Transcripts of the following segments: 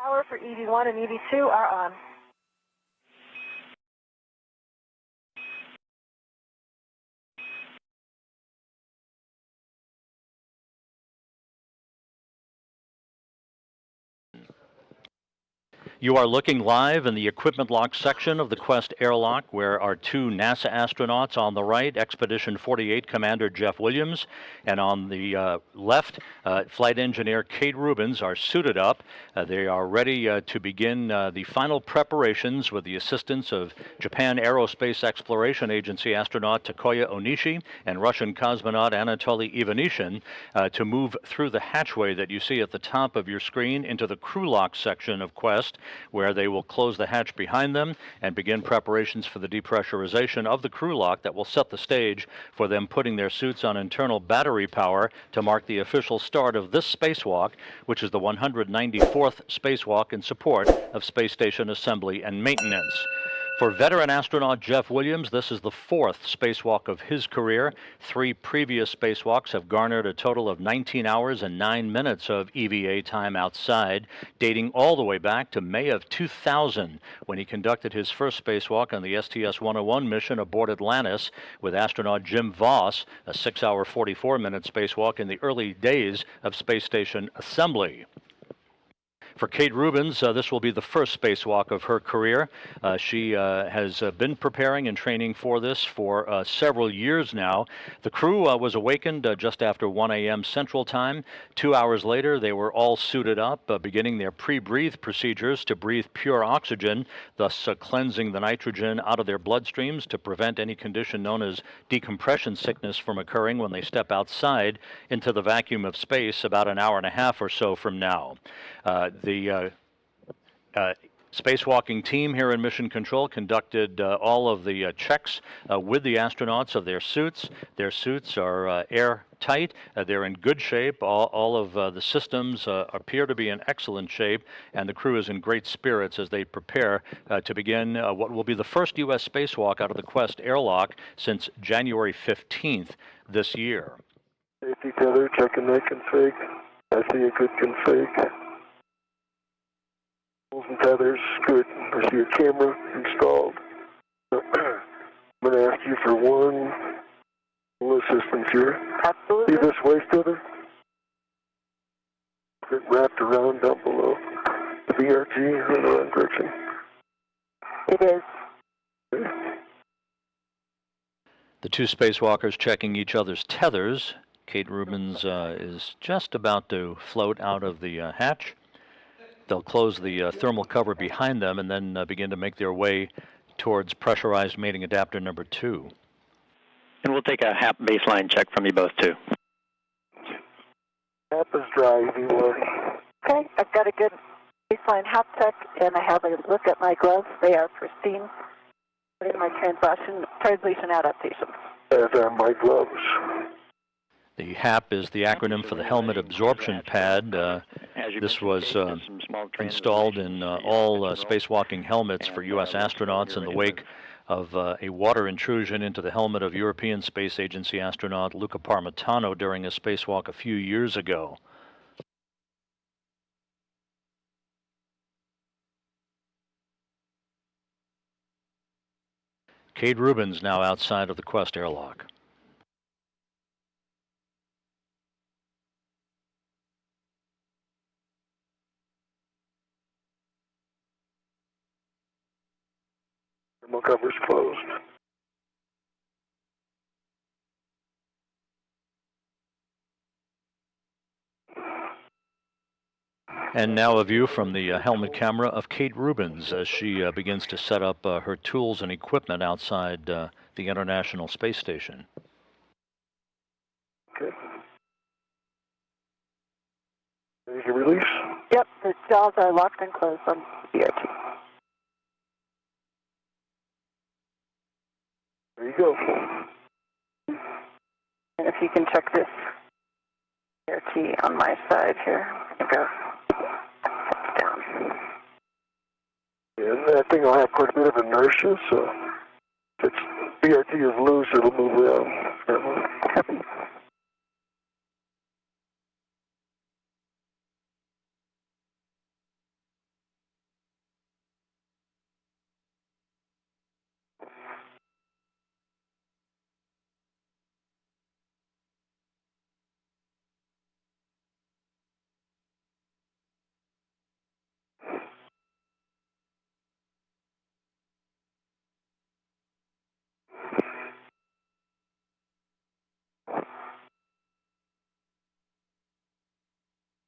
Power for EV1 and EV2 are on. You are looking live in the equipment lock section of the Quest airlock, where our two NASA astronauts on the right, Expedition 48 Commander Jeff Williams, and on the left, Flight Engineer Kate Rubins are suited up. They are ready to begin the final preparations with the assistance of Japan Aerospace Exploration Agency astronaut Takuya Onishi and Russian cosmonaut Anatoly Ivanishin to move through the hatchway that you see at the top of your screen into the crew lock section of Quest, where they will close the hatch behind them and begin preparations for the depressurization of the crew lock that will set the stage for them putting their suits on internal battery power to mark the official start of this spacewalk, which is the 194th spacewalk in support of space station assembly and maintenance. For veteran astronaut Jeff Williams, this is the fourth spacewalk of his career. 3 previous spacewalks have garnered a total of 19 hours and 9 minutes of EVA time outside, dating all the way back to May of 2000, when he conducted his first spacewalk on the STS-101 mission aboard Atlantis with astronaut Jim Voss, a 6-hour, 44-minute spacewalk in the early days of space station assembly. For Kate Rubins, this will be the first spacewalk of her career. She has been preparing and training for this for several years now. The crew was awakened just after 1 a.m. Central Time. 2 hours later, they were all suited up, beginning their pre-breathe procedures to breathe pure oxygen, thus cleansing the nitrogen out of their bloodstreams to prevent any condition known as decompression sickness from occurring when they step outside into the vacuum of space about an hour and a half or so from now. The spacewalking team here in Mission Control conducted all of the checks with the astronauts of their suits. Their suits are airtight. They're in good shape. All of the systems appear to be in excellent shape, and the crew is in great spirits as they prepare to begin what will be the first U.S. spacewalk out of the Quest airlock since January 15th this year. Safety tether, checking that config. I see a good config. And tethers, good. I see a camera installed. I'm going to ask you for one little assistance here. Absolutely. See this waist tether? It wrapped around down below the BRG in the wrong direction. It is. Okay. The two spacewalkers checking each other's tethers. Kate Rubins is just about to float out of the hatch. They'll close the thermal cover behind them and then begin to make their way towards pressurized mating adapter number 2. And we'll take a HAP baseline check from you both, too. HAP is dry, EV1. Okay, I've got a good baseline HAP check, and I have a look at my gloves. They are pristine. Putting my translation adaptations. As are my gloves. The HAP is the acronym for the Helmet Absorption Pad. This was installed in all spacewalking helmets for U.S. astronauts in the wake of a water intrusion into the helmet of European Space Agency astronaut Luca Parmitano during a spacewalk a few years ago. Kate Rubins now outside of the Quest airlock. Thermal cover's closed. And now a view from the helmet camera of Kate Rubins as she begins to set up her tools and equipment outside the International Space Station. Okay. Ready to release? Yep, the jaws are locked and closed on BRT. There you go. And if you can check this BRT on my side here. There we go. Down. And that thing will have quite a bit of inertia, so if its BRT is loose, it'll move around. Copy.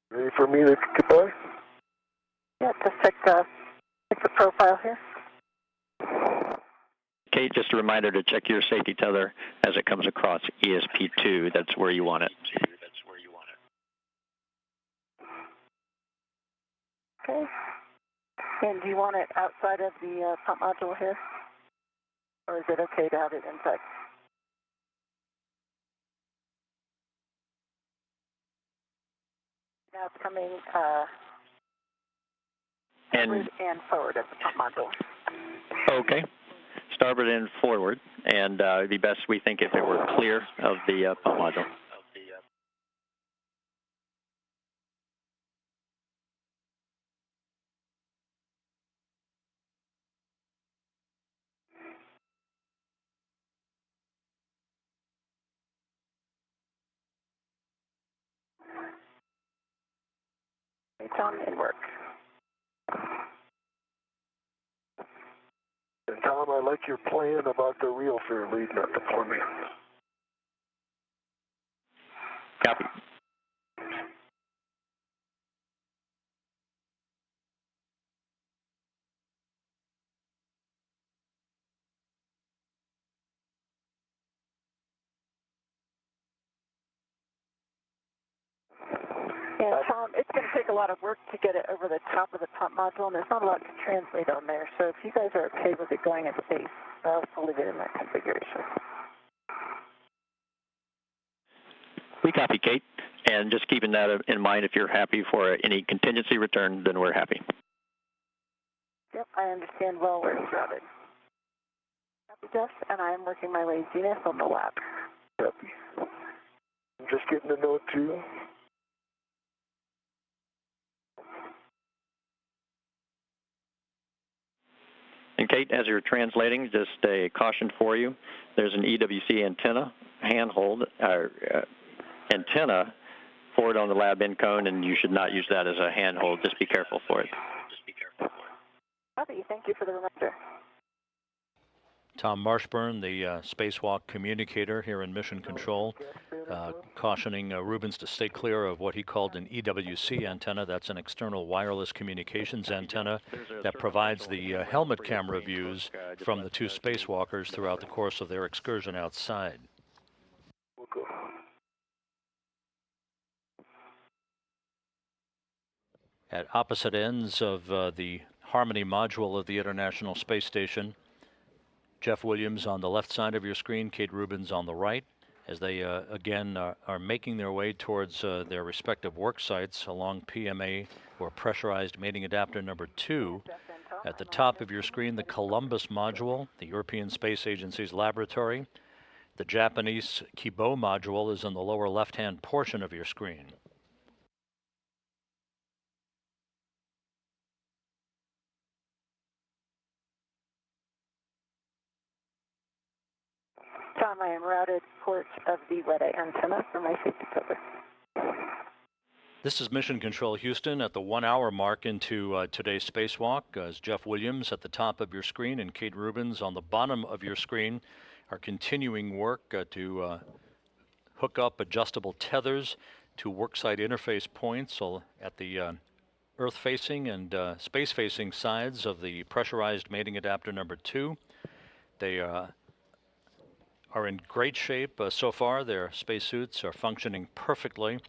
Ready for me to get by? Yeah, just check the profile here. Kate, just a reminder to check your safety tether as it comes across ESP2. That's where you want it. Okay. And do you want it outside of the pump module here? Or is it okay to have it inside? Now it's coming And and forward of the pump module. okay, starboard and forward, and it'd be best, we think, if it were clear of the pump module. It's on and work. And Tom, I like your plan about the real fair leading up to plumbing. Copy. Yeah, Tom, it's going to take a lot of work to get it over the top of the pump module, and there's not a lot to translate on there. So if you guys are okay with it going in space, I'll leave it in that configuration. We copy, Kate, and just keeping that in mind, if you're happy for any contingency return, then we're happy. Yep, I understand well where it's routed. Copy, Jeff, and I am working my way zenith on the lab. Copy. I'm just getting a note too. And Kate, as you're translating, just a caution for you. There's an EWC antenna, handhold, antenna forward on the lab end cone, and you should not use that as a handhold. Just be careful for it. Copy, thank you for the reminder. Tom Marshburn, the spacewalk communicator here in Mission Control, cautioning Rubins to stay clear of what he called an EWC antenna. That's an external wireless communications antenna that provides the helmet camera views from the two spacewalkers throughout the course of their excursion outside. We'll go. At opposite ends of the Harmony module of the International Space Station, Jeff Williams on the left side of your screen, Kate Rubins on the right, as they again are making their way towards their respective work sites along PMA, or pressurized mating adapter number 2. At the top of your screen, the Columbus module, the European Space Agency's laboratory. The Japanese Kibo module is in the lower left-hand portion of your screen. Tom, I am routed port of the Weta antenna for my safety cover. This is Mission Control Houston at the 1 hour mark into today's spacewalk. As Jeff Williams at the top of your screen and Kate Rubins on the bottom of your screen are continuing work to hook up adjustable tethers to worksite interface points at the Earth-facing and space-facing sides of the pressurized mating adapter number 2. They are in great shape so far. Their spacesuits are functioning perfectly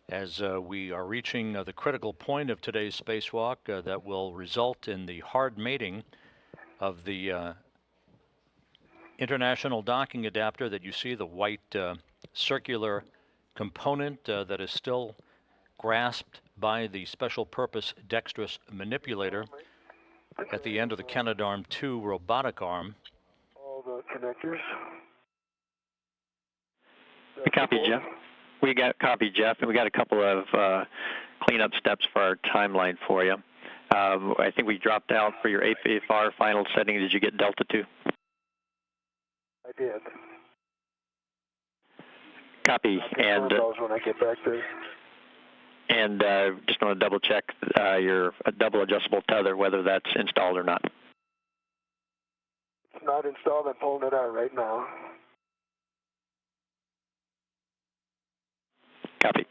as we are reaching the critical point of today's spacewalk that will result in the hard mating of the international docking adapter that you see, the white circular component that is still grasped by the special purpose dexterous manipulator at the end of the Canadarm2 robotic arm. All the connectors. Copy, Jeff. We got copy, Jeff, and we got a couple of cleanup steps for our timeline for you. I think we dropped out for your AFR final setting. Did you get Delta 2? I did. Copy. And those when I get back there. And just want to double check your double adjustable tether, whether that's installed or not. It's not installed. I'm pulling it out right now. Copy.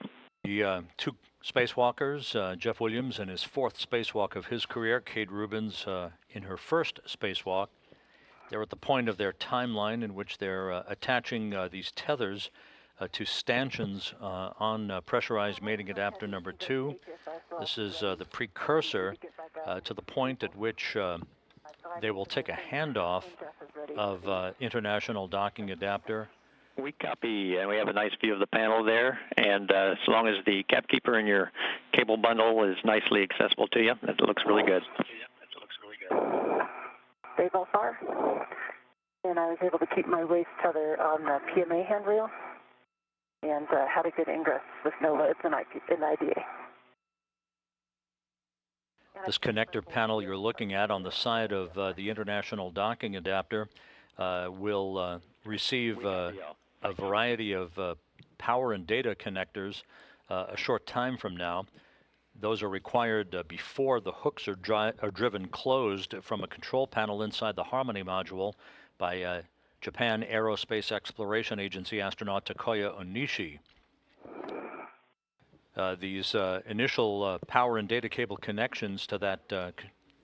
The two Spacewalkers, Jeff Williams in his fourth spacewalk of his career, Kate Rubins in her first spacewalk. They're at the point of their timeline in which they're attaching these tethers to stanchions on pressurized mating adapter number 2. This is the precursor to the point at which they will take a handoff of international docking adapter. We copy, and we have a nice view of the panel there, and as long as the cap keeper in your cable bundle is nicely accessible to you, it looks really good. They both are. And I was able to keep my waist tether on the PMA handrail and had a good ingress with no loads in IDA. This connector panel you're looking at on the side of the international docking adapter will receive a variety of power and data connectors a short time from now. Those are required before the hooks are driven closed from a control panel inside the Harmony module by Japan Aerospace Exploration Agency astronaut Takuya Onishi. These initial power and data cable connections to that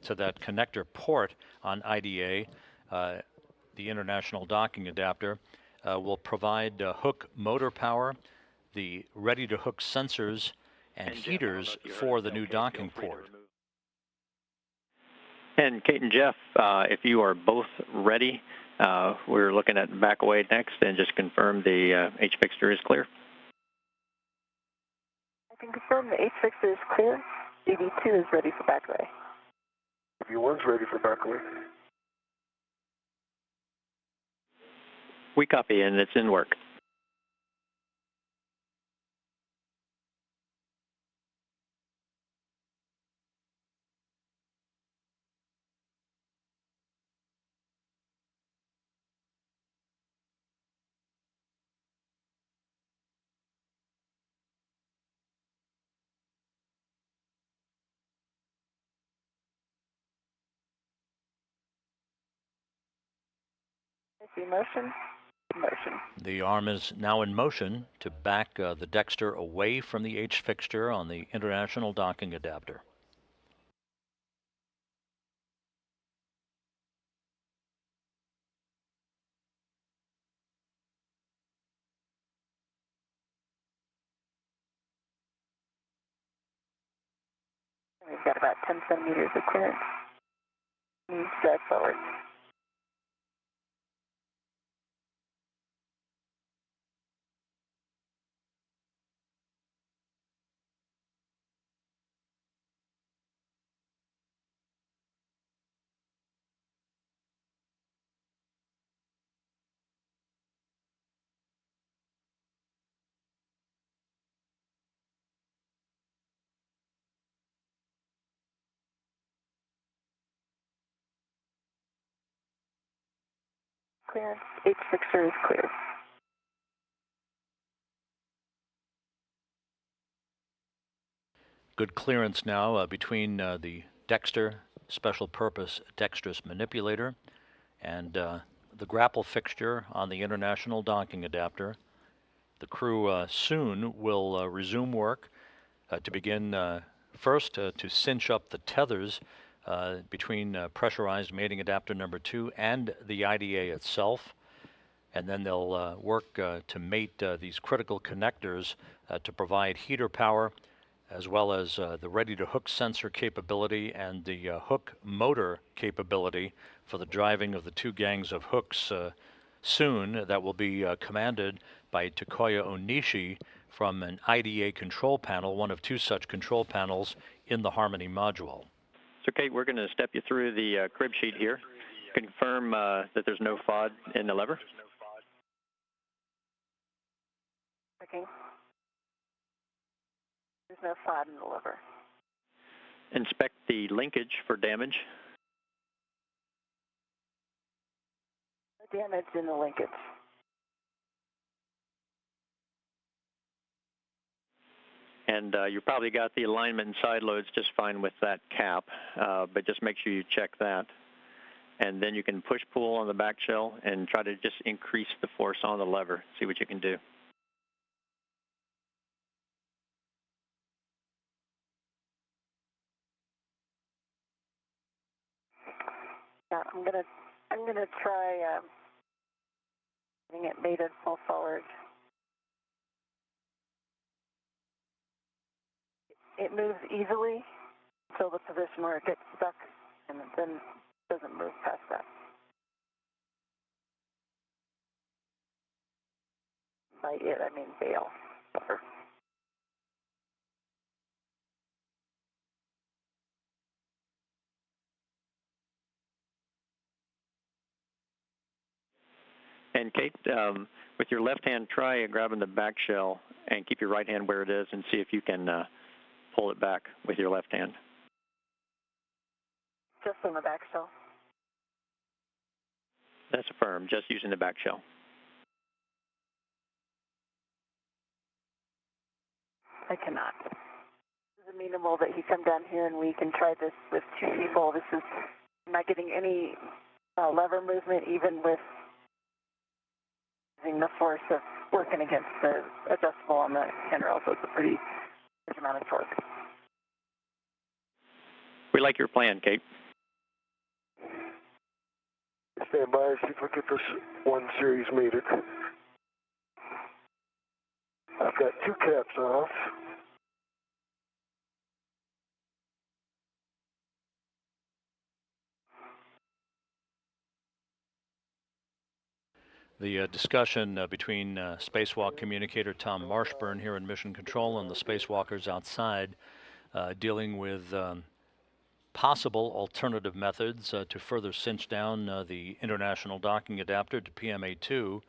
connector port on IDA, the international docking adapter, will provide hook motor power, the ready-to-hook sensors, and heaters for the new docking port. And Kate and Jeff, if you are both ready, we're looking at back away next, and just confirm the H fixture is clear. I can confirm the H fixture is clear. DD2 is ready for back away. DD1's ready for back away. We copy, and it's in work. I see motion. Motion. The arm is now in motion to back the Dexter away from the H fixture on the international docking adapter. We've got about 10 centimeters of clearance. Needs drag forward. Clearance. H fixture is clear. Good clearance now between the Dexter special purpose dexterous manipulator and the grapple fixture on the international docking adapter. The crew soon will resume work to begin first to cinch up the tethers between pressurized mating adapter number 2 and the IDA itself. And then they'll work to mate these critical connectors to provide heater power, as well as the ready-to-hook sensor capability and the hook motor capability for the driving of the 2 gangs of hooks soon that will be commanded by Takuya Onishi from an IDA control panel, one of 2 such control panels in the Harmony module. So Kate, we're going to step you through the crib sheet here. Confirm that there's no FOD in the lever. Okay. There's no FOD in the lever. Inspect the linkage for damage. No damage in the linkage. And you probably got the alignment and side loads just fine with that cap, but just make sure you check that. And then you can push-pull on the back shell and try to just increase the force on the lever, see what you can do. Yeah, I'm gonna try getting it mated full forward. It moves easily until the position where it gets stuck, and then doesn't move past that. By it, I mean bail. And Kate, with your left hand, try grabbing the back shell and keep your right hand where it is and see if you can pull it back with your left hand. Just on the back shell. That's affirmed, just using the back shell. I cannot. It's amenable that he come down here and we can try this with two people. This is not getting any lever movement, even with using the force of working against the adjustable on the handrail, so it's a pretty large amount of torque. We like your plan, Kate. Stand by and see if we get this one series mated. I've got two caps off. The discussion between spacewalk communicator Tom Marshburn here in Mission Control and the spacewalkers outside dealing with possible alternative methods to further cinch down the international docking adapter to PMA2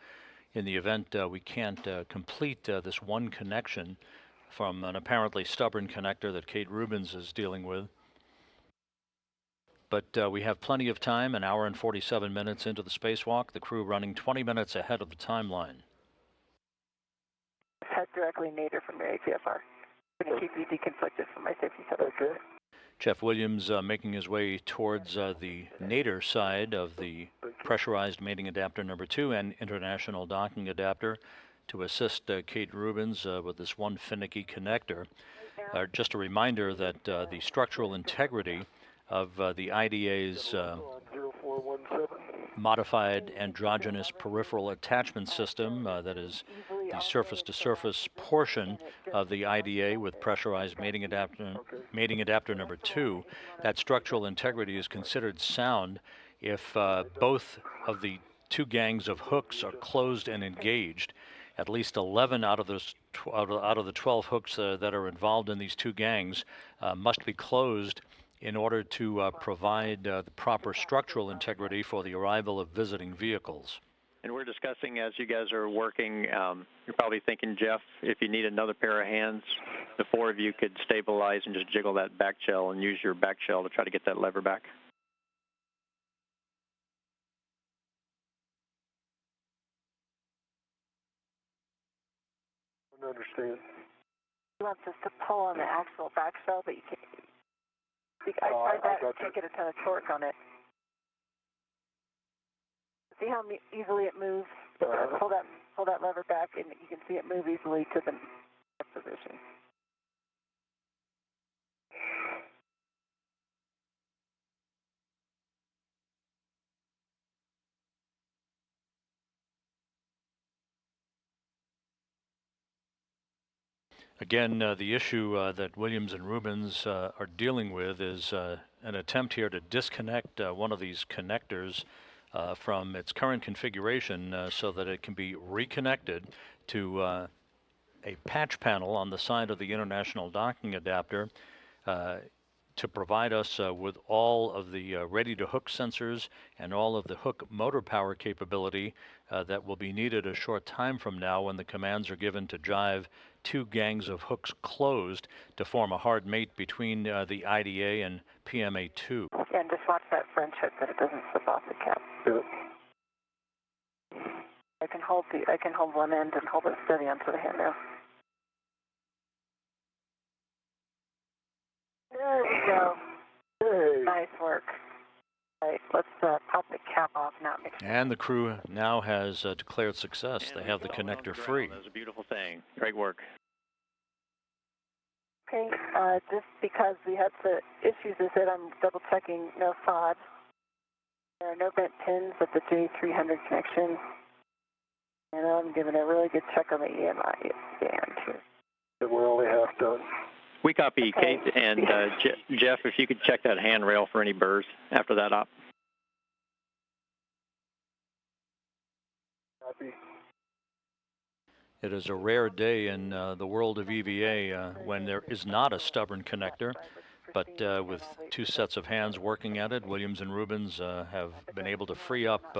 in the event we can't complete this one connection from an apparently stubborn connector that Kate Rubins is dealing with. But we have plenty of time, an hour and 47 minutes into the spacewalk, the crew running 20 minutes ahead of the timeline. Head directly nadir from your ATFR. I'm going to keep you deconflicted from my safety setup. Okay. Jeff Williams making his way towards the nadir side of the pressurized mating adapter number 2 and international docking adapter to assist Kate Rubins with this one finicky connector. Just a reminder that the structural integrity of the IDA's modified androgynous peripheral attachment system, that is the surface-to-surface portion of the IDA with pressurized mating adapter number 2, that structural integrity is considered sound if both of the two gangs of hooks are closed and engaged. At least 11 out of the 12 hooks that are involved in these two gangs must be closed in order to provide the proper structural integrity for the arrival of visiting vehicles. And we're discussing as you guys are working, you're probably thinking, Jeff, if you need another pair of hands, the four of you could stabilize and just jiggle that back shell and use your back shell to try to get that lever back. I don't understand. He wants us to pull on the actual back shell, but you can't. I tried that, can't get a ton of torque on it. See how easily it moves? Pull that lever back, and you can see it move easily to the next position. Again, the issue that Williams and Rubins are dealing with is an attempt here to disconnect one of these connectors from its current configuration so that it can be reconnected to a patch panel on the side of the international docking adapter to provide us with all of the ready-to-hook sensors and all of the hook motor power capability that will be needed a short time from now when the commands are given to jive two gangs of hooks closed to form a hard mate between the IDA and PMA2. And just watch that French hook that it doesn't slip off the cap. Yep. I can hold one end and hold it steady onto the handrail. There we go. Hey. Nice work. All right, let's pop the cap off now. And the crew now has declared success. They have the connector free. That was a beautiful thing. Great work. Okay, just because we had the issues with it, I'm double checking no FOD. There are no bent pins at the J300 connection. And I'm giving a really good check on the EMI scan, too. And we're only half done. We copy, Okay. Kate, and Jeff, if you could check that handrail for any burrs after that op. Copy. It is a rare day in the world of EVA when there is not a stubborn connector, but with two sets of hands working at it, Williams and Rubins have been able to free up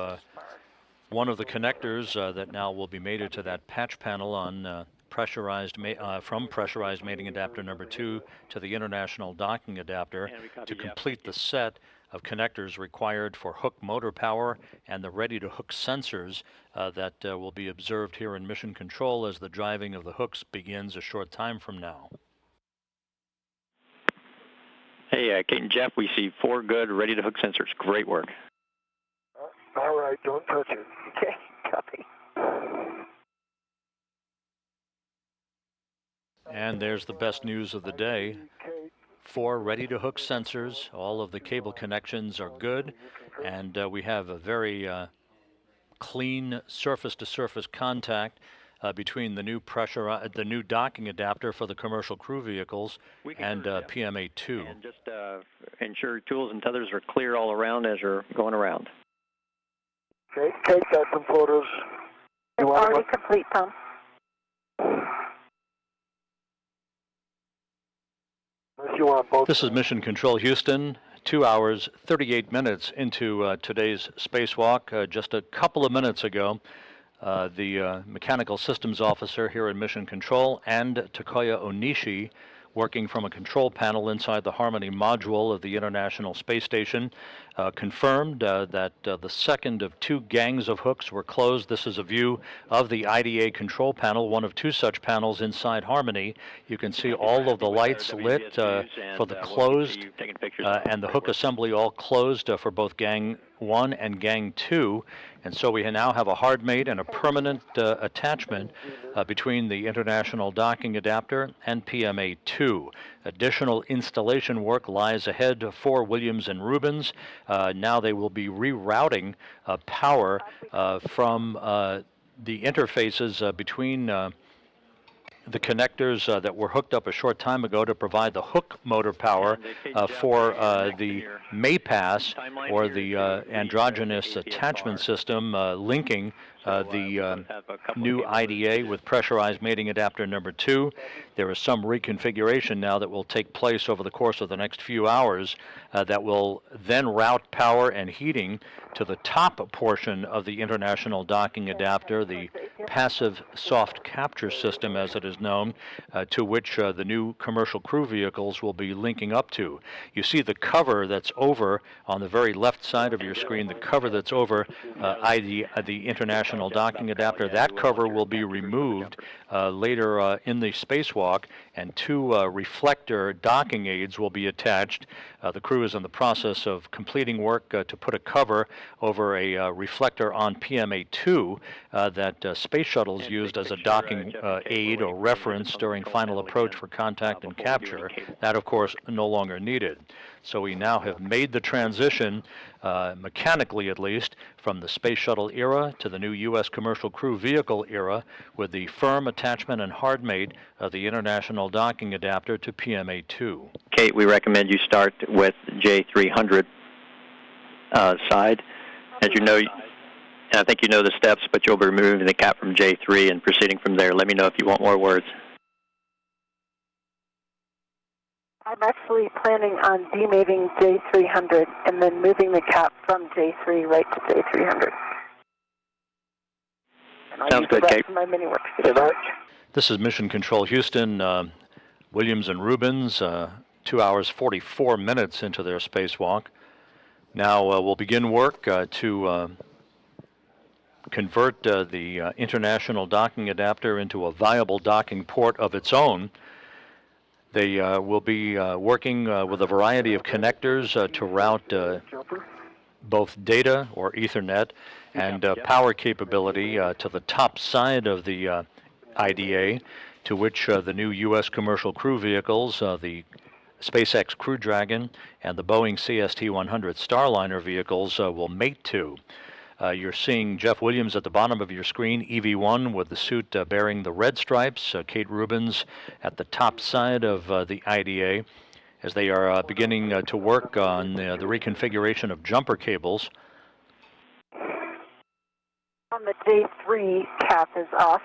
one of the connectors that now will be mated to that patch panel on from pressurized mating adapter number 2 to the international docking adapter to complete the set of connectors required for hook motor power and the ready-to-hook sensors that will be observed here in mission control as the driving of the hooks begins a short time from now. Hey, Kate and Jeff, we see 4 good ready-to-hook sensors. Great work. All right, don't touch it. Okay, copy. And there's the best news of the day. 4 ready-to-hook sensors. All of the cable connections are good, and we have a very clean surface-to-surface contact between the new docking adapter for the commercial crew vehicles and PMA2. And just ensure your tools and tethers are clear all around as you're going around. Okay, Kate got some photos. It's already complete, Tom. You want both. This is Mission Control Houston, 2 hours, 38 minutes into today's spacewalk. Just a couple of minutes ago, the mechanical systems officer here in Mission Control and Takuya Onishi, working from a control panel inside the Harmony module of the International Space Station, confirmed that the second of 2 gangs of hooks were closed. This is a view of the IDA control panel, one of 2 such panels inside Harmony. You can see all of the lights lit for the closed and the hook assembly all closed for both Gang 1 and Gang 2. And so we now have a hard mate and a permanent attachment between the international docking adapter and PMA2. Additional installation work lies ahead for Williams and Rubins. Now they will be rerouting power from the interfaces between the connectors that were hooked up a short time ago to provide the hook motor power for the MAPAS, or the androgynous attachment system linking the new IDA with pressurized mating adapter number 2. There is some reconfiguration now that will take place over the course of the next few hours that will then route power and heating to the top portion of the international docking adapter, the passive soft capture system as it is known, to which the new commercial crew vehicles will be linking up to. You see the cover that's over on the very left side of your screen, the cover that's over the international docking adapter. That cover will be removed later in the spacewalk, and 2 reflector docking aids will be attached. The crew is in the process of completing work to put a cover over a reflector on PMA2 that space shuttles used as a docking aid or reference during final approach for contact and capture. That, of course, no longer needed. So we now have made the transition, mechanically at least, from the space shuttle era to the new U.S. commercial crew vehicle era with the firm attachment and hard mate of the international docking adapter to PMA2. Kate, we recommend you start with J300 side. As you know, I think you know the steps, but you'll be removing the cap from J3 and proceeding from there. Let me know if you want more words. I'm actually planning on demating J300 and then moving the cap from J3 right to J300. And I'll Sounds use good, the rest Kate. of my mini workstation. This is Mission Control Houston. Williams and Rubins, 2 hours 44 minutes into their spacewalk. Now we'll begin work to convert the international docking adapter into a viable docking port of its own. They will be working with a variety of connectors to route both data or Ethernet and power capability to the top side of the IDA, to which the new U.S. commercial crew vehicles, the SpaceX Crew Dragon and the Boeing CST-100 Starliner vehicles will mate to. You're seeing Jeff Williams at the bottom of your screen, EV-1, with the suit bearing the red stripes, Kate Rubins at the top side of the IDA, as they are beginning to work on the reconfiguration of jumper cables. On the J3, cap is off.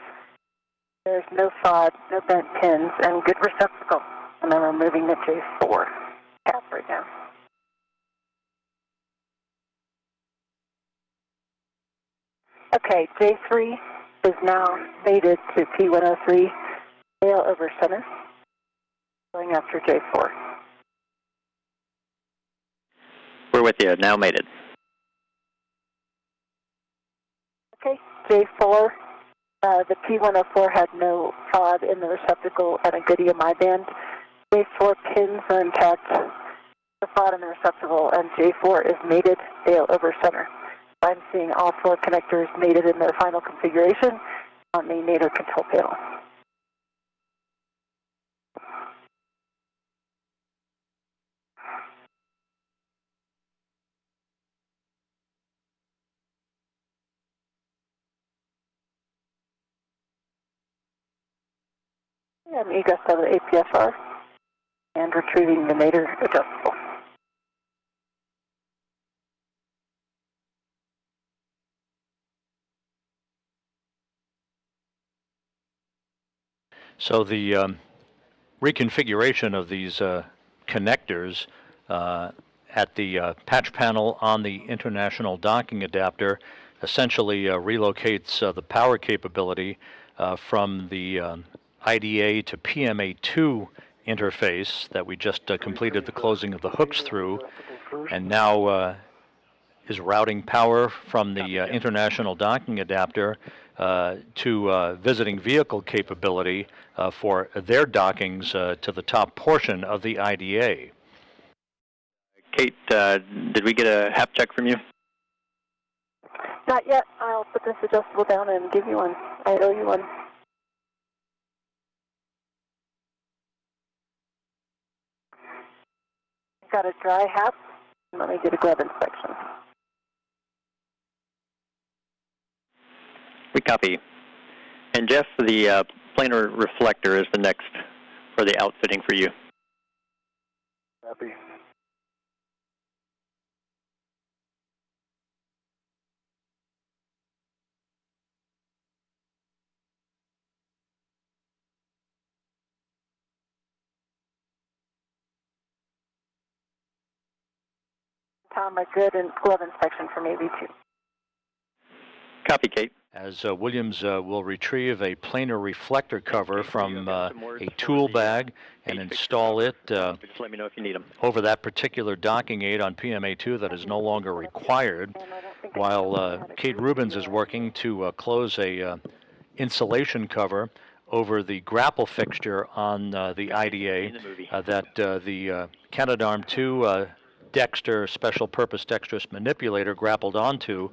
There's no FOD, no bent pins, and good receptacle. And I'm removing the J4 cap right now. Okay, J3 is now mated to P103, tail over center, going after J4. We're with you, now mated. Okay, J4, the P104 had no FOD in the receptacle and a good EMI band. J4 pins are intact, the FOD in the receptacle, and J4 is mated, tail over center. I'm seeing all 4 connectors mated in their final configuration on the NATO control panel. I'm egress out of the APSR and retrieving the mater adjustable. So the reconfiguration of these connectors at the patch panel on the international docking adapter essentially relocates the power capability from the IDA to PMA2 interface that we just completed the closing of the hooks through, and now is routing power from the international docking adapter to visiting vehicle capability for their dockings to the top portion of the IDA. Kate, did we get a HAP check from you? Not yet. I'll put this adjustable down and give you one. I owe you one. Got a dry HAP. Let me get a glove inspection. We copy. And Jeff, the planar reflector is the next for the outfitting for you. Copy. Tom, a good and glove inspection for maybe 2. Copy, Kate. As Williams will retrieve a planar reflector cover from a tool bag and install it Just let me know if you need them. over that particular docking aid on PMA2 that is no longer required, while Kate Rubins is working to close a insulation cover over the grapple fixture on the IDA that the Canadarm2 Dexter special purpose dexterous manipulator grappled onto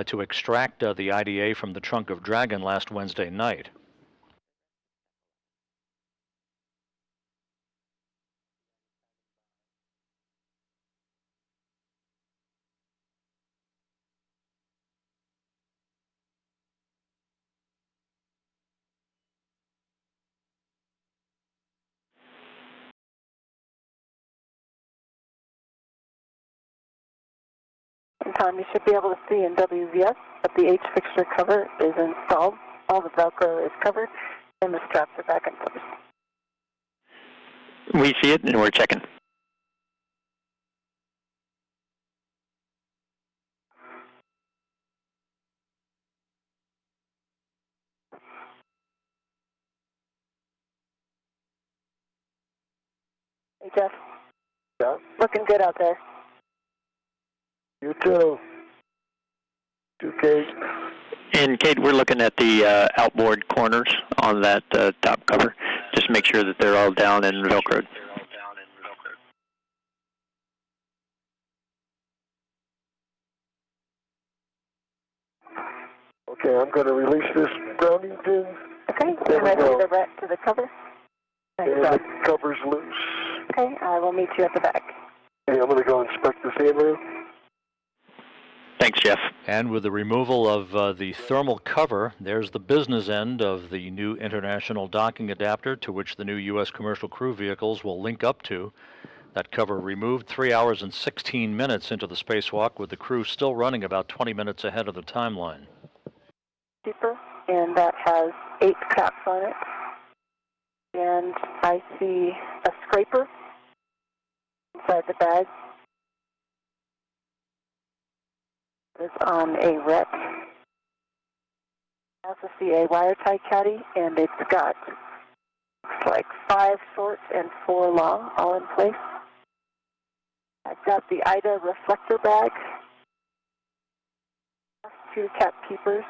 to extract the IDA from the trunk of Dragon last Wednesday night. Tom, you should be able to see in WVS that the H fixture cover is installed. All the Velcro is covered, and the straps are back in place. We see it, and we're checking. Hey, Jeff. Yeah. Looking good out there. You too. Kate. And Kate, we're looking at the outboard corners on that top cover. Just make sure that they're all down and Velcroed. Okay, I'm going to release this grounding pin. Okay, There and we ready go. to the cover. Thanks, And Jeff. the cover's loose. Okay, I will meet you at the back. Hey, I'm going to go inspect this handrail. Thanks, Jeff. And with the removal of the thermal cover, there's the business end of the new international docking adapter to which the new U.S. commercial crew vehicles will link up to. That cover removed 3 hours and 16 minutes into the spacewalk, with the crew still running about 20 minutes ahead of the timeline. Super, and that has 8 caps on it. And I see a scraper inside the bag. It's on a ret. I also see a wire tie caddy, and it's got looks like 5 short and 4 long, all in place. I've got the IDA reflector bag, 2 cap keepers,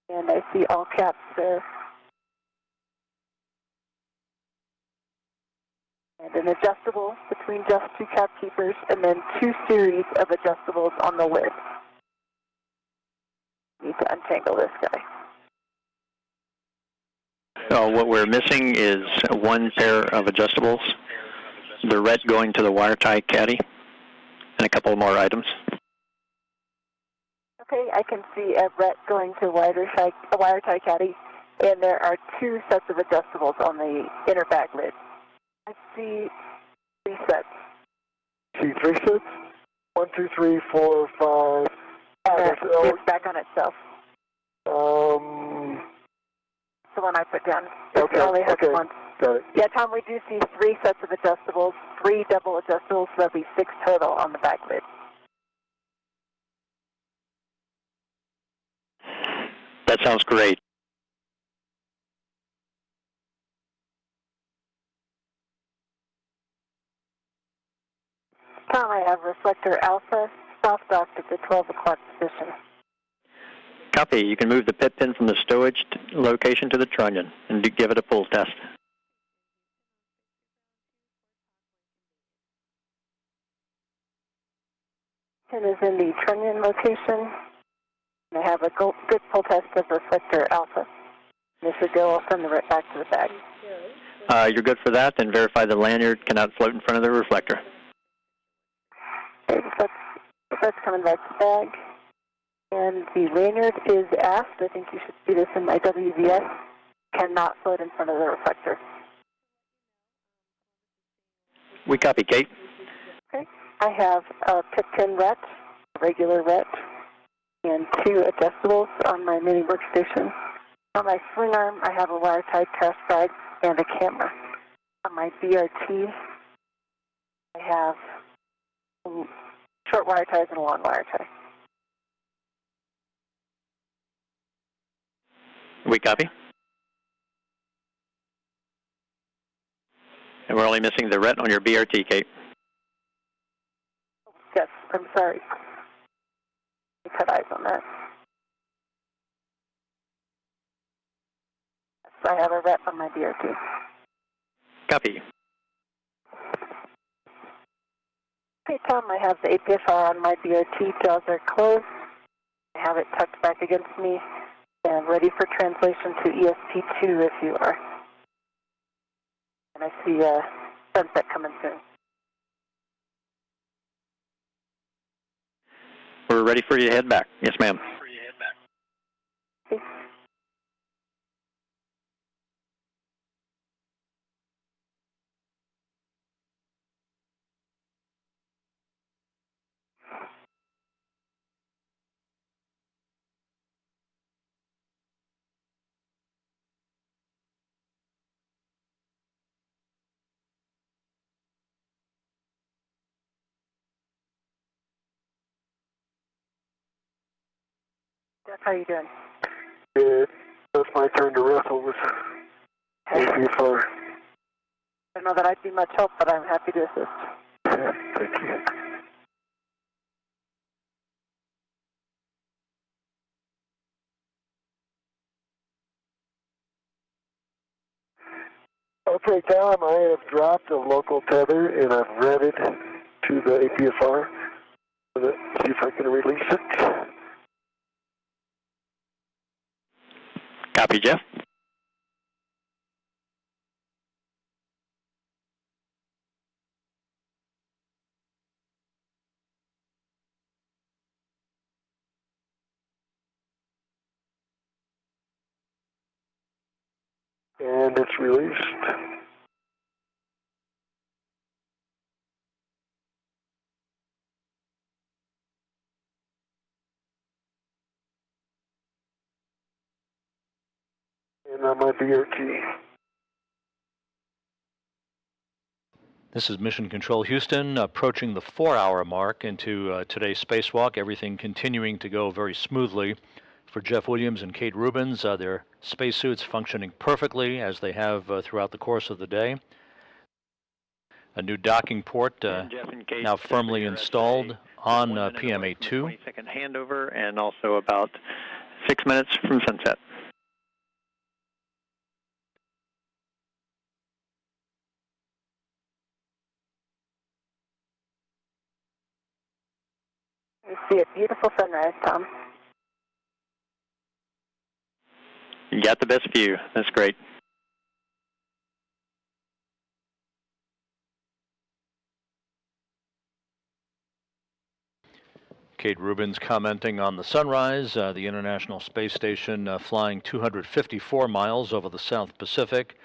and I see all caps there. And an adjustable between just 2 cap keepers, and then 2 series of adjustables on the lid. Need to untangle this guy. So what we're missing is 1 pair of adjustables, the ret going to the wire tie caddy, and a couple more items. Okay, I can see a ret going to a wire tie caddy, and there are 2 sets of adjustables on the inner bag lid. I see 3 sets. See 3 sets? 1, 2, 3, 4, 5. It's back on itself. The one I put down. Okay, only has okay. 1. Got it. Yeah, Tom, we do see 3 sets of adjustables, 3 double adjustables, so that'll be 6 total on the back lid. That sounds great. Tom, I have reflector alpha, soft docked at the 12 o'clock position. Copy. You can move the pit pin from the stowage location to the trunnion and give it a pull test. Pin is in the trunnion location. I have a good pull test of reflector alpha. This should go. I'll send the right back to the bag. You're good for that, then verify the lanyard cannot float in front of the reflector. Okay, that's coming back to the bag. And the lanyard is asked. I think you should see this in my WVS. Cannot float in front of the reflector. We copy, Kate. Okay. I have a pit pin ret, a regular ret, and 2 adjustables on my mini workstation. On my swing arm, I have a wire-tied crash bag and a camera. On my BRT, I have short wire ties and a long wire tie. We copy. And we're only missing the ret on your BRT, Kate. Yes, I'm sorry. I cut eyes on that. Yes, I have a ret on my BRT. Copy. Okay, Tom, I have the APFR on my BRT. Jaws are closed. I have it tucked back against me and ready for translation to ESP2 if you are. And I see sunset coming soon. We're ready for you to head back. Yes, ma'am. Okay. Jeff, how are you doing? Good. It's my turn to wrestle with APFR. I don't know that I'd be much help, but I'm happy to assist. Yeah, thank you. Okay, Tom, I have dropped a local tether and I've read it to the APFR. Let's see if I can release it. Copy, Jeff. And it's released. And on my BOT. This is Mission Control Houston, approaching the 4-hour mark into today's spacewalk. Everything continuing to go very smoothly for Jeff Williams and Kate Rubins. Their spacesuits functioning perfectly as they have throughout the course of the day. A new docking port now firmly installed on PMA 2. 20-second handover, and also about 6 minutes from sunset. You see a beautiful sunrise, Tom. You got the best view. That's great. Kate Rubins commenting on the sunrise, the International Space Station flying 254 miles over the South Pacific.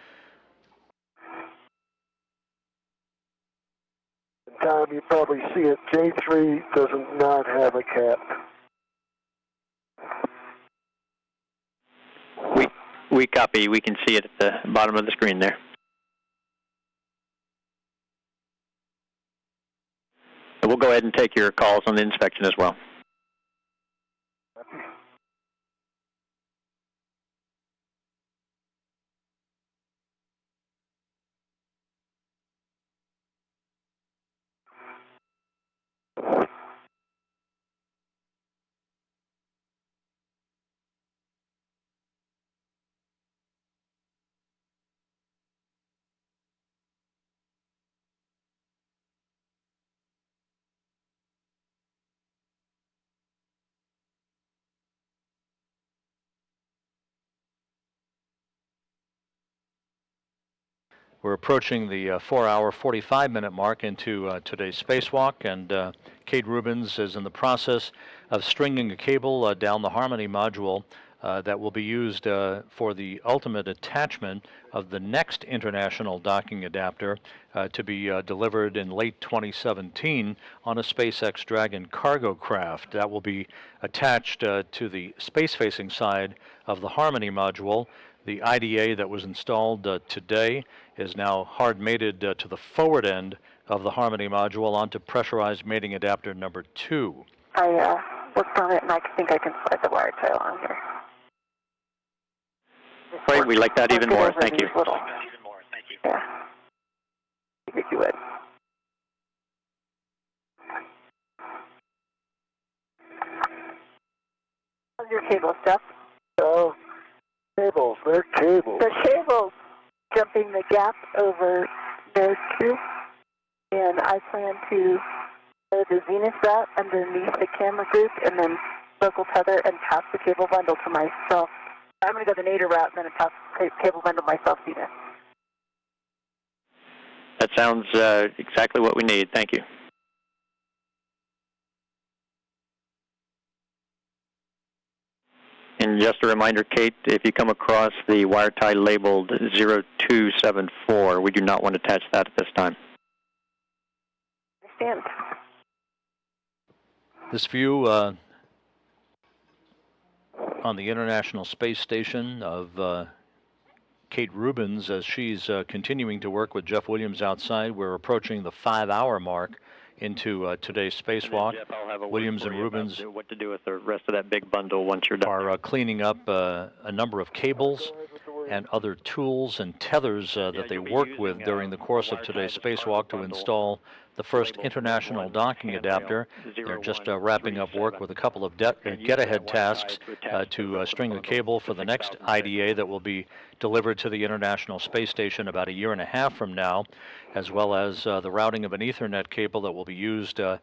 Tom, you probably see it. J3 does not have a cap. We copy. We can see it at the bottom of the screen there. So we'll go ahead and take your calls on the inspection as well. We're approaching the 4-hour, 45-minute mark into today's spacewalk, and Kate Rubins is in the process of stringing a cable down the Harmony module that will be used for the ultimate attachment of the next international docking adapter to be delivered in late 2017 on a SpaceX Dragon cargo craft. That will be attached to the space-facing side of the Harmony module. The IDA that was installed today is now hard-mated to the forward end of the Harmony module onto pressurized mating adapter number 2. I worked on it, and I think I can slide the wire tail on here. Great, we like that even more. Thank you. Yeah. Figured you would. How's your cable stuff? Oh, cables. They're cables. The cable's jumping the gap over those two, and I plan to go the Zenith route underneath the camera group and then local tether and pass the cable bundle to myself. I'm going to go the Nader route and then pass the cable bundle myself, Zenith. That sounds exactly what we need. Thank you. And just a reminder, Kate, if you come across the wire tie labeled 0274, we do not want to attach that at this time. Understand. This view on the International Space Station of Kate Rubins as she's continuing to work with Jeff Williams outside. We're approaching the 5-hour mark into today's spacewalk. Jeff, I'll have a Williams and Rubins what to do with the rest of that big bundle once you're done. are cleaning up a number of cables and other tools and tethers that they worked with during the course of today's spacewalk to install the first international docking adapter. They're just wrapping up work with a couple of get-ahead tasks to string a cable for the next IDA that will be delivered to the International Space Station about 1.5 years from now, as well as the routing of an Ethernet cable that will be used to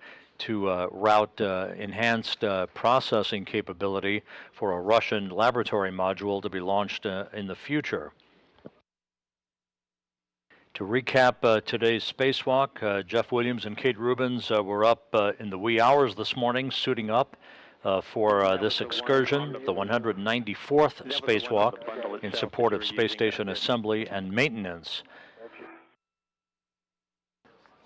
route enhanced processing capability for a Russian laboratory module to be launched in the future. To recap today's spacewalk, Jeff Williams and Kate Rubins were up in the wee hours this morning, suiting up for this excursion, the 194th spacewalk in support of space station assembly and maintenance.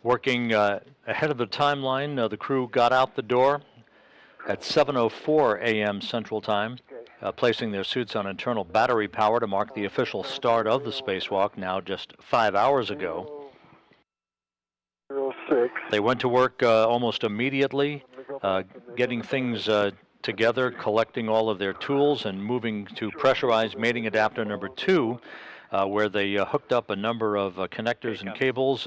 Working ahead of the timeline, the crew got out the door at 7:04 a.m. Central Time, placing their suits on internal battery power to mark the official start of the spacewalk now just 5 hours ago. They went to work almost immediately, getting things together, collecting all of their tools, and moving to pressurized mating adapter number 2, where they hooked up a number of connectors and cables.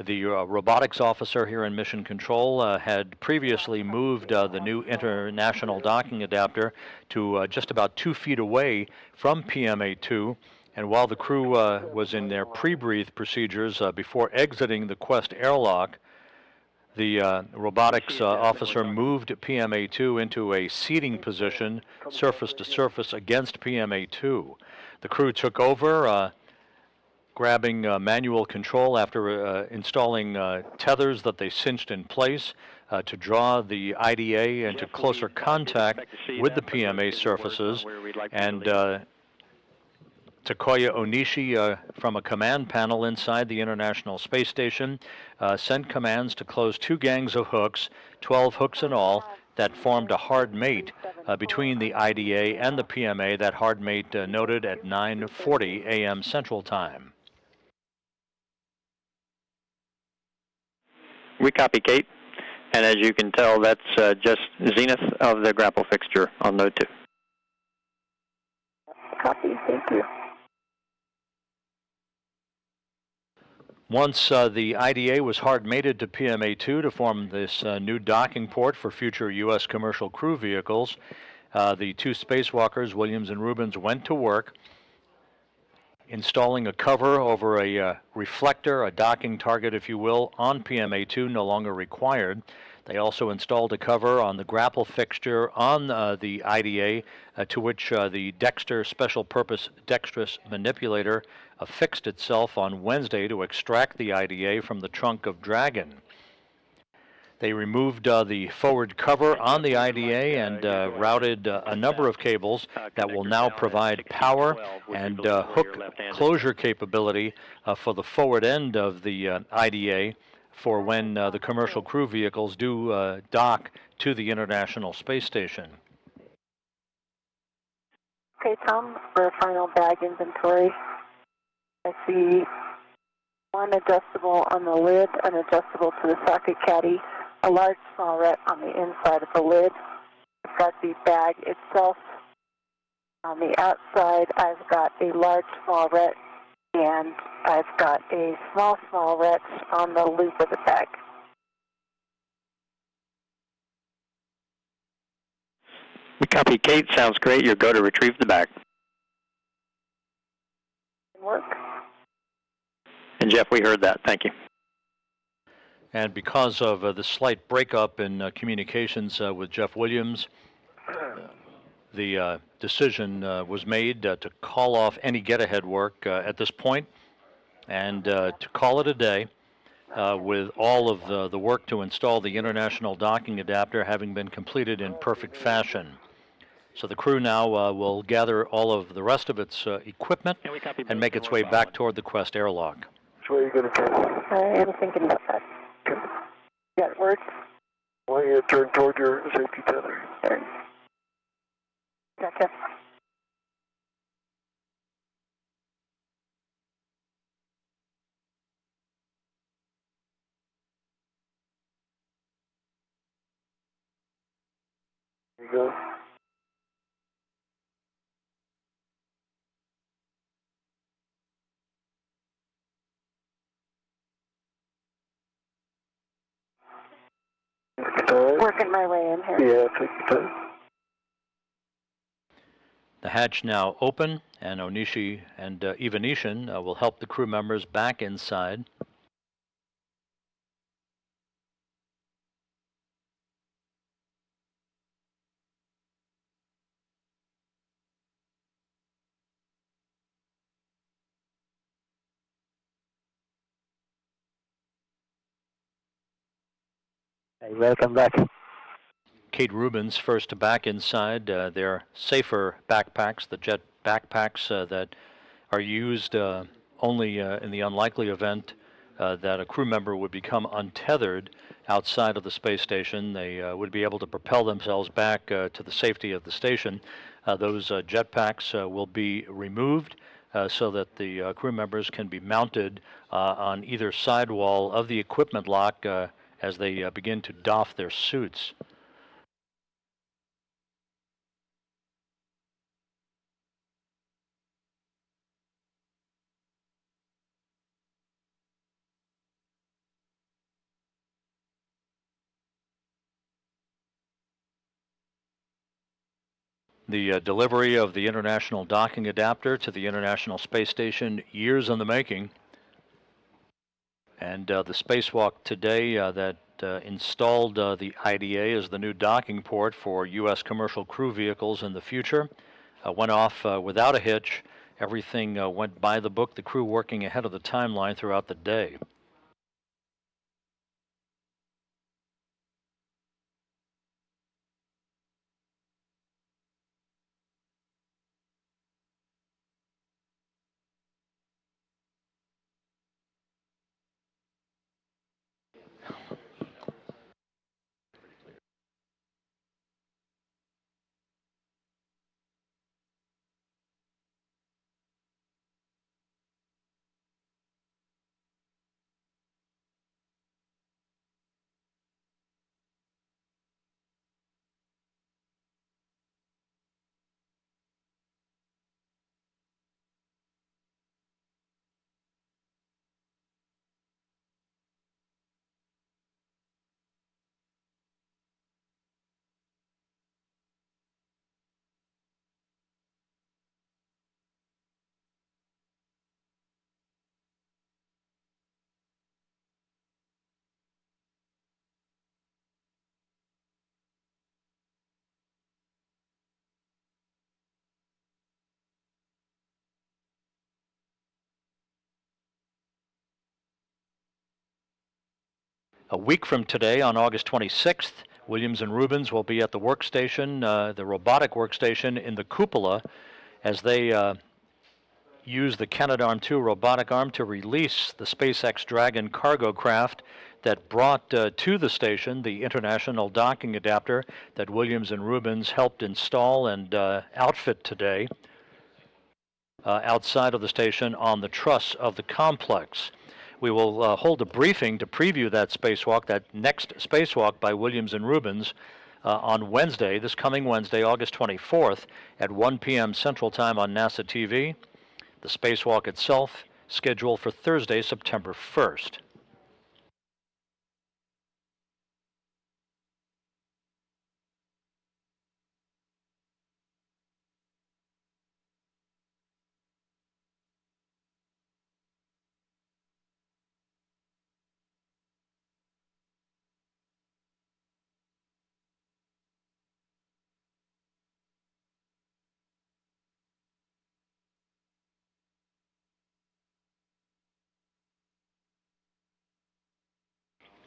The robotics officer here in Mission Control had previously moved the new international docking adapter to just about 2 feet away from PMA2. And while the crew was in their pre-breathe procedures before exiting the Quest airlock, the robotics officer moved PMA2 into a seating position, surface to surface against PMA2. The crew took over, grabbing manual control after installing tethers that they cinched in place to draw the IDA into closer contact with the PMA surfaces. And Takuya Onishi from a command panel inside the International Space Station sent commands to close 2 gangs of hooks, 12 hooks in all, that formed a hard mate between the IDA and the PMA. That hard mate noted at 9:40 a.m. Central Time. We copy, Kate. And as you can tell, that's just zenith of the grapple fixture on node 2. Copy, thank you. Once the IDA was hard mated to PMA2 to form this new docking port for future U.S. commercial crew vehicles, the 2 spacewalkers, Williams and Rubins, went to work installing a cover over a reflector, a docking target, if you will, on PMA2, no longer required. They also installed a cover on the grapple fixture on the IDA, to which the Dexter Special Purpose Dexterous Manipulator affixed itself on Wednesday to extract the IDA from the trunk of Dragon. They removed the forward cover on the IDA and routed a number of cables that will now provide power and hook closure capability for the forward end of the IDA for when the commercial crew vehicles do dock to the International Space Station. Okay, Tom, for final bag inventory, I see 1 adjustable on the lid, an adjustable to the socket caddy, a large smallette on the inside of the lid. I've got the bag itself. On the outside, I've got a large smallette, and I've got a smallette on the loop of the bag. We copy, Kate. Sounds great. You'll go to retrieve the bag. Work. And Jeff, we heard that. Thank you. And because of the slight breakup in communications with Jeff Williams, the decision was made to call off any get-ahead work at this point and to call it a day with all of the work to install the international docking adapter having been completed in perfect fashion. So the crew now will gather all of the rest of its equipment and make its way back toward the Quest airlock. Which way are you going to turn? I am thinking about that. Got it, works? Why don't you turn toward your safety tether? Turn. Gotcha. There you go. Working my way in here. Yeah, take your time. The hatch now open, and Onishi and Ivanishin will help the crew members back inside. Hey, welcome back. Kate Rubins first back inside their safer backpacks, the jet backpacks that are used only in the unlikely event that a crew member would become untethered outside of the space station. They would be able to propel themselves back to the safety of the station. Those jetpacks will be removed so that the crew members can be mounted on either sidewall of the equipment lock as they begin to doff their suits. The delivery of the International Docking Adapter to the International Space Station, years in the making. And the spacewalk today that installed the IDA as the new docking port for U.S. commercial crew vehicles in the future went off without a hitch. Everything went by the book, the crew working ahead of the timeline throughout the day. A week from today, on August 26th, Williams and Rubins will be at the workstation, the robotic workstation in the cupola, as they use the Canadarm2 robotic arm to release the SpaceX Dragon cargo craft that brought to the station the International Docking Adapter that Williams and Rubins helped install and outfit today outside of the station on the truss of the complex. We will hold a briefing to preview that spacewalk, that next spacewalk by Williams and Rubins, on Wednesday, this coming Wednesday, August 24th, at 1 p.m. Central Time on NASA TV. The spacewalk itself scheduled for Thursday, September 1st.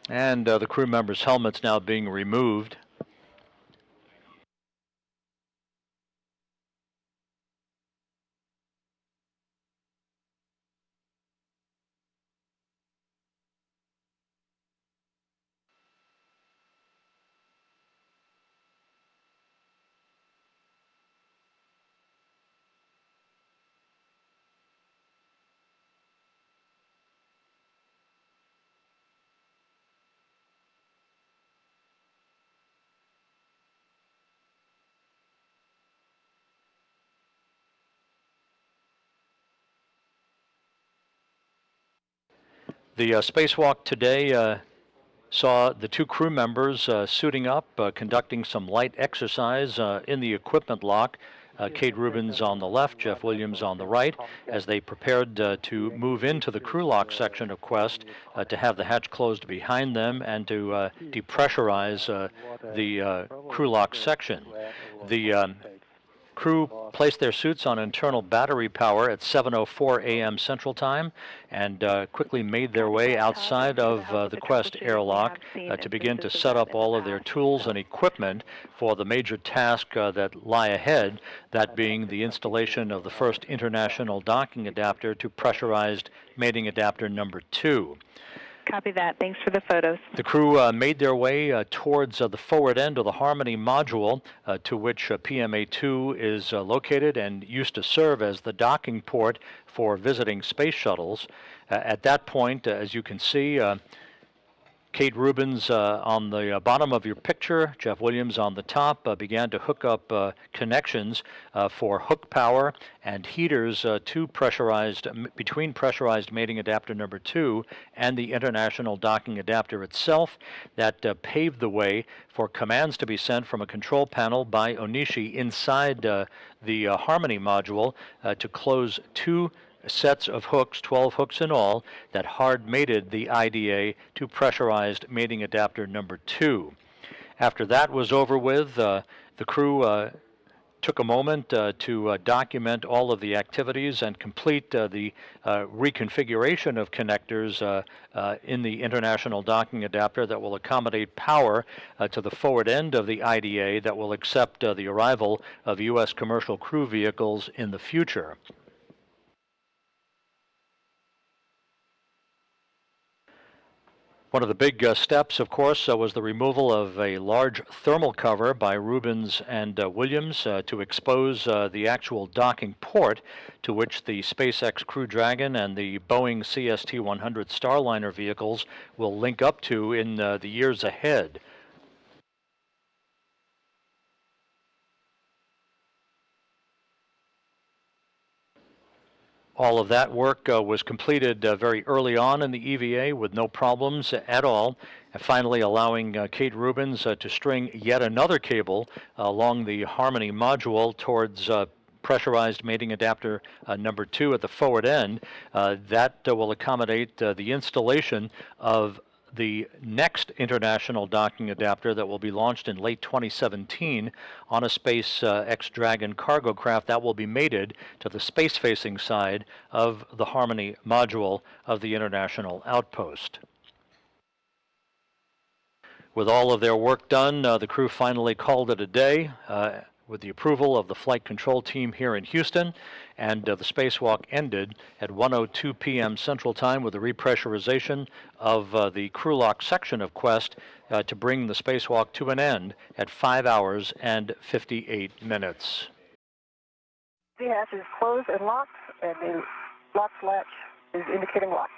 And the crew members' helmets now being removed. The spacewalk today saw the two crew members suiting up, conducting some light exercise in the equipment lock. Kate Rubins on the left, Jeff Williams on the right, as they prepared to move into the crew lock section of Quest to have the hatch closed behind them and to depressurize the crew lock section. The Crew placed their suits on internal battery power at 7:04 a.m. Central Time and quickly made their way outside of the Quest airlock to begin to set up all of their tools and equipment for the major task that lie ahead, that being the installation of the first international docking adapter to pressurized mating adapter number 2. Copy that. Thanks for the photos. The crew made their way towards the forward end of the Harmony module, to which PMA-2 is located and used to serve as the docking port for visiting space shuttles. At that point, as you can see, Kate Rubins on the bottom of your picture, Jeff Williams on the top, began to hook up connections for hook power and heaters between pressurized mating adapter number 2 and the international docking adapter itself. That paved the way for commands to be sent from a control panel by Onishi inside the Harmony module to close 2 sets of hooks, 12 hooks in all, that hard mated the IDA to pressurized mating adapter number 2. After that was over with, the crew took a moment to document all of the activities and complete the reconfiguration of connectors in the international docking adapter that will accommodate power to the forward end of the IDA that will accept the arrival of U.S. commercial crew vehicles in the future. One of the big steps, of course, was the removal of a large thermal cover by Rubins and Williams to expose the actual docking port to which the SpaceX Crew Dragon and the Boeing CST-100 Starliner vehicles will link up to in the years ahead. All of that work was completed very early on in the EVA with no problems at all, and finally allowing Kate Rubins to string yet another cable along the Harmony module towards pressurized mating adapter number 2 at the forward end. That will accommodate the installation of the next international docking adapter that will be launched in late 2017 on a SpaceX Dragon cargo craft that will be mated to the space-facing side of the Harmony module of the International Outpost. With all of their work done, the crew finally called it a day with the approval of the flight control team here in Houston, and the spacewalk ended at 1:02 p.m. Central Time with the repressurization of the crew lock section of Quest to bring the spacewalk to an end at 5 hours and 58 minutes. The hatch is closed and locked, and the lock latch is indicating locked.